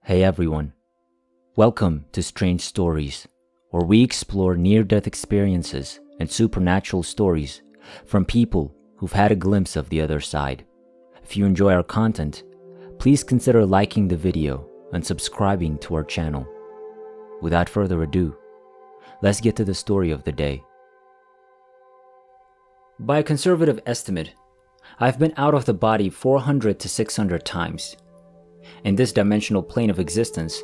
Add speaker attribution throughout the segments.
Speaker 1: Hey everyone, welcome to Strange Stories, where we explore near-death experiences and supernatural stories from people who've had a glimpse of the other side. If you enjoy our content, please consider liking the video and subscribing to our channel. Without further ado, let's get to the story of the day. By a conservative estimate, I've been out of the body 400 to 600 times. In this dimensional plane of existence,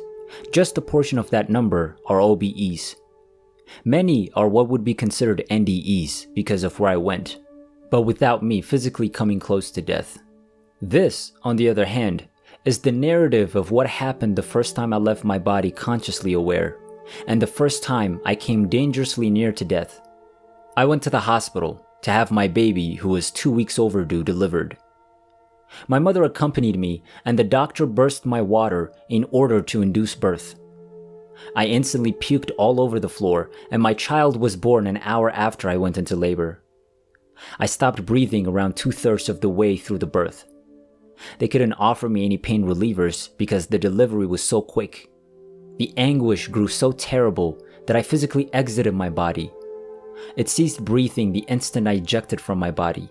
Speaker 1: just a portion of that number are OBEs. Many are what would be considered NDEs because of where I went, but without me physically coming close to death. This, on the other hand, is the narrative of what happened the first time I left my body consciously aware, and the first time I came dangerously near to death. I went to the hospital to have my baby, who was 2 weeks overdue, delivered. My mother accompanied me, and the doctor burst my water in order to induce birth. I instantly puked all over the floor, and my child was born an hour after I went into labor. I stopped breathing around 2/3 of the way through the birth. They couldn't offer me any pain relievers because the delivery was so quick. The anguish grew so terrible that I physically exited my body. It ceased breathing the instant I ejected from my body.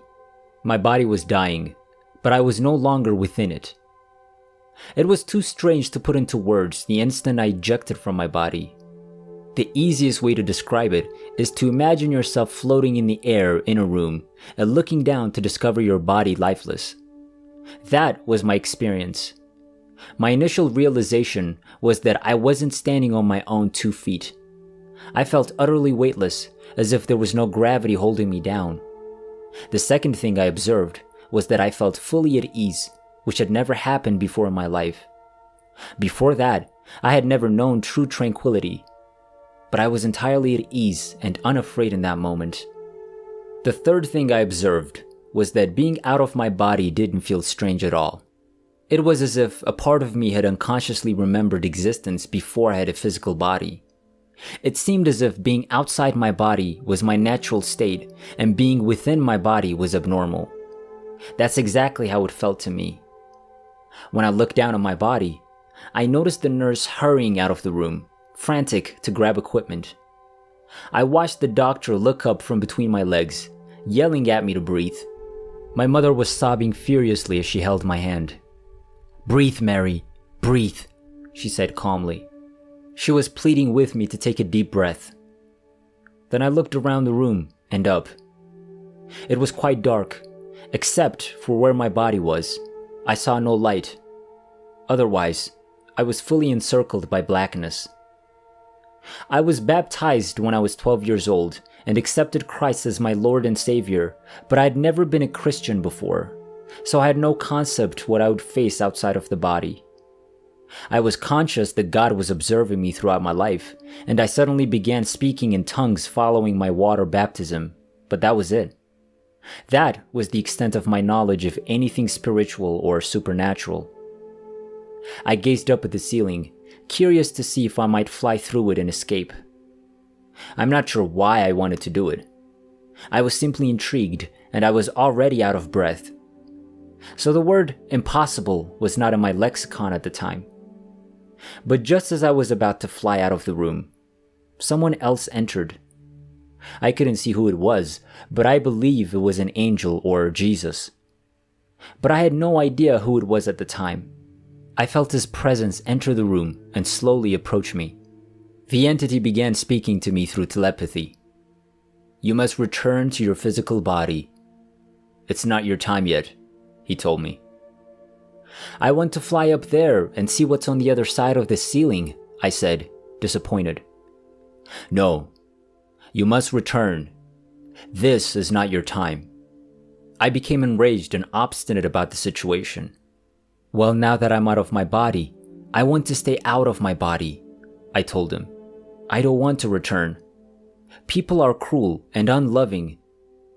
Speaker 1: My body was dying, but I was no longer within it. It was too strange to put into words the instant I ejected from my body. The easiest way to describe it is to imagine yourself floating in the air in a room and looking down to discover your body lifeless. That was my experience. My initial realization was that I wasn't standing on my own 2 feet. I felt utterly weightless, as if there was no gravity holding me down. The second thing I observed was that I felt fully at ease, which had never happened before in my life. Before that, I had never known true tranquility, but I was entirely at ease and unafraid in that moment. The third thing I observed was that being out of my body didn't feel strange at all. It was as if a part of me had unconsciously remembered existence before I had a physical body. It seemed as if being outside my body was my natural state and being within my body was abnormal. That's exactly how it felt to me. When I looked down at my body, I noticed the nurse hurrying out of the room, frantic to grab equipment. I watched the doctor look up from between my legs, yelling at me to breathe. My mother was sobbing furiously as she held my hand. "Breathe, Mary, breathe," she said calmly. She was pleading with me to take a deep breath. Then I looked around the room and up. It was quite dark. Except for where my body was, I saw no light. Otherwise, I was fully encircled by blackness. I was baptized when I was 12 years old and accepted Christ as my Lord and Savior, but I had never been a Christian before, so I had no concept what I would face outside of the body. I was conscious that God was observing me throughout my life, and I suddenly began speaking in tongues following my water baptism, but that was it. That was the extent of my knowledge of anything spiritual or supernatural. I gazed up at the ceiling, curious to see if I might fly through it and escape. I'm not sure why I wanted to do it. I was simply intrigued, and I was already out of breath. So the word impossible was not in my lexicon at the time. But just as I was about to fly out of the room, someone else entered. I couldn't see who it was, but I believe it was an angel or Jesus. But I had no idea who it was at the time. I felt his presence enter the room and slowly approach me. The entity began speaking to me through telepathy. "You must return to your physical body. It's not your time yet," he told me. "I want to fly up there and see what's on the other side of the ceiling," I said, disappointed. "No. You must return. This is not your time." I became enraged and obstinate about the situation. "Well, now that I'm out of my body, I want to stay out of my body," I told him. "I don't want to return. People are cruel and unloving.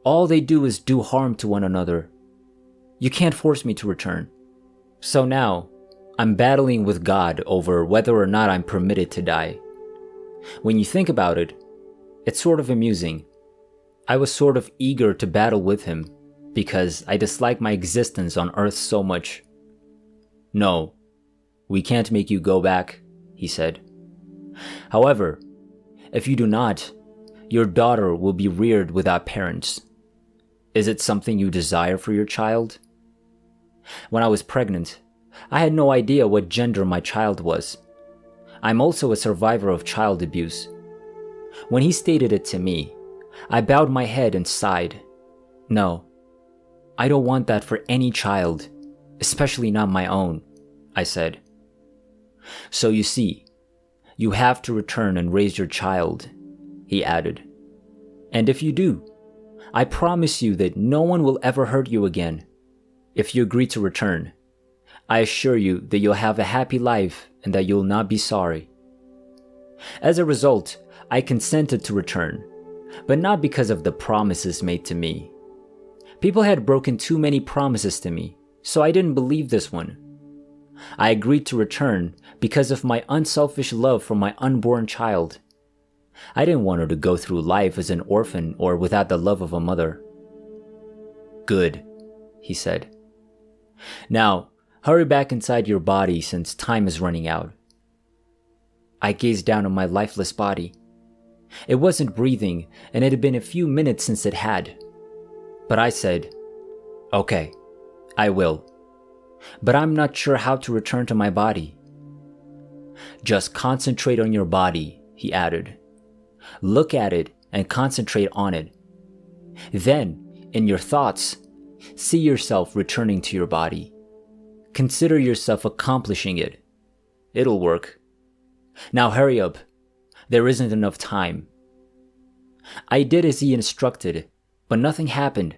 Speaker 1: All they do is do harm to one another. You can't force me to return." So now, I'm battling with God over whether or not I'm permitted to die. When you think about it, it's sort of amusing. I was sort of eager to battle with him because I dislike my existence on Earth so much. "No, We can't make you go back, he said. However, if you do not, your daughter will be reared without parents. Is it something you desire for your child? When I was pregnant, I had no idea what gender my child was. I'm also a survivor of child abuse. When he stated it to me, I bowed my head and sighed. No, I don't want that for any child, especially not my own, I said. So you see, you have to return and raise your child, he added. And if you do, I promise you that no one will ever hurt you again. If you agree to return, I assure you that you'll have a happy life and that you'll not be sorry. As a result, I consented to return, but not because of the promises made to me. People had broken too many promises to me, so I didn't believe this one. I agreed to return because of my unselfish love for my unborn child. I didn't want her to go through life as an orphan or without the love of a mother. Good, he said. Now, hurry back inside your body since time is running out. I gazed down on my lifeless body. It wasn't breathing, and it had been a few minutes since it had. But I said, okay, I will. But I'm not sure how to return to my body. Just concentrate on your body, he added. Look at it and concentrate on it. Then, in your thoughts, see yourself returning to your body. Consider yourself accomplishing it. It'll work. Now hurry up. There isn't enough time. I did as he instructed, but nothing happened.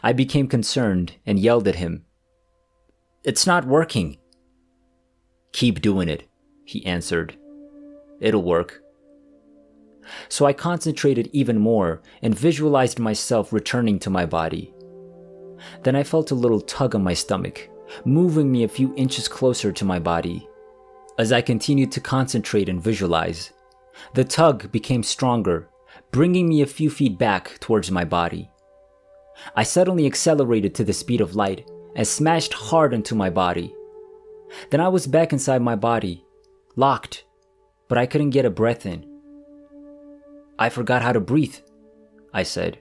Speaker 1: I became concerned and yelled at him. It's not working. Keep doing it, he answered. It'll work. So I concentrated even more and visualized myself returning to my body. Then I felt a little tug on my stomach, moving me a few inches closer to my body. As I continued to concentrate and visualize, the tug became stronger, bringing me a few feet back towards my body. I suddenly accelerated to the speed of light and smashed hard into my body. Then I was back inside my body, locked, but I couldn't get a breath in. I forgot how to breathe, I said.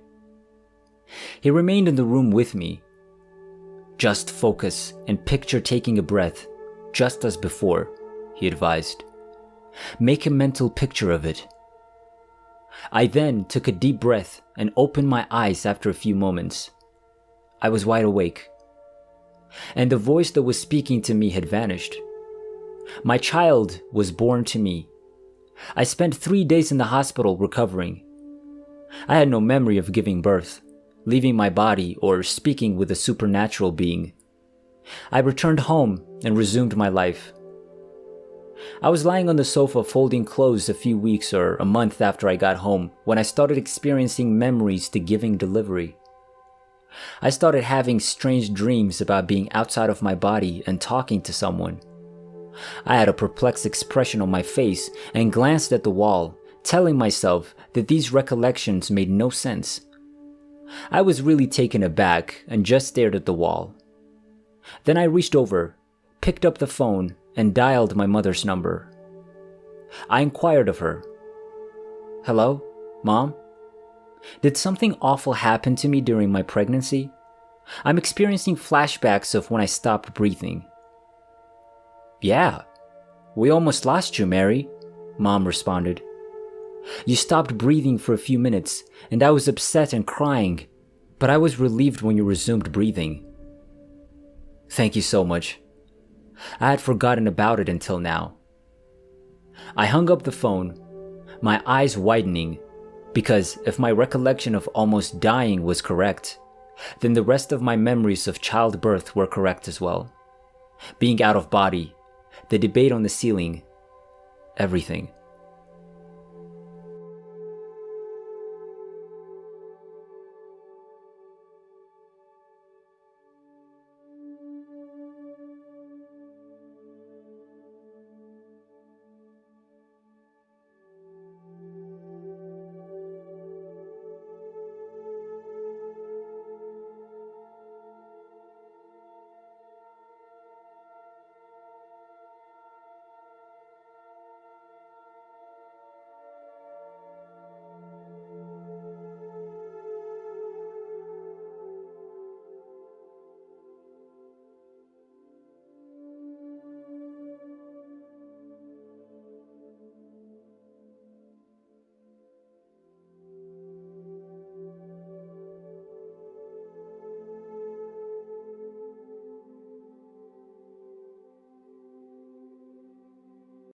Speaker 1: He remained in the room with me. Just focus and picture taking a breath, just as before, he advised. Make a mental picture of it. I then took a deep breath and opened my eyes after a few moments. I was wide awake. And the voice that was speaking to me had vanished. My child was born to me. I spent 3 days in the hospital recovering. I had no memory of giving birth, leaving my body, or speaking with a supernatural being. I returned home and resumed my life. I was lying on the sofa folding clothes a few weeks or a month after I got home when I started experiencing memories to giving delivery. I started having strange dreams about being outside of my body and talking to someone. I had a perplexed expression on my face and glanced at the wall, telling myself that these recollections made no sense. I was really taken aback and just stared at the wall. Then I reached over, picked up the phone, and dialed my mother's number. I inquired of her. Hello, Mom? Did something awful happen to me during my pregnancy? I'm experiencing flashbacks of when I stopped breathing. Yeah, we almost lost you, Mary, Mom responded. You stopped breathing for a few minutes, and I was upset and crying, but I was relieved when you resumed breathing. Thank you so much. I had forgotten about it until now. I hung up the phone, my eyes widening, because if my recollection of almost dying was correct, then the rest of my memories of childbirth were correct as well. Being out of body, the debate on the ceiling, everything.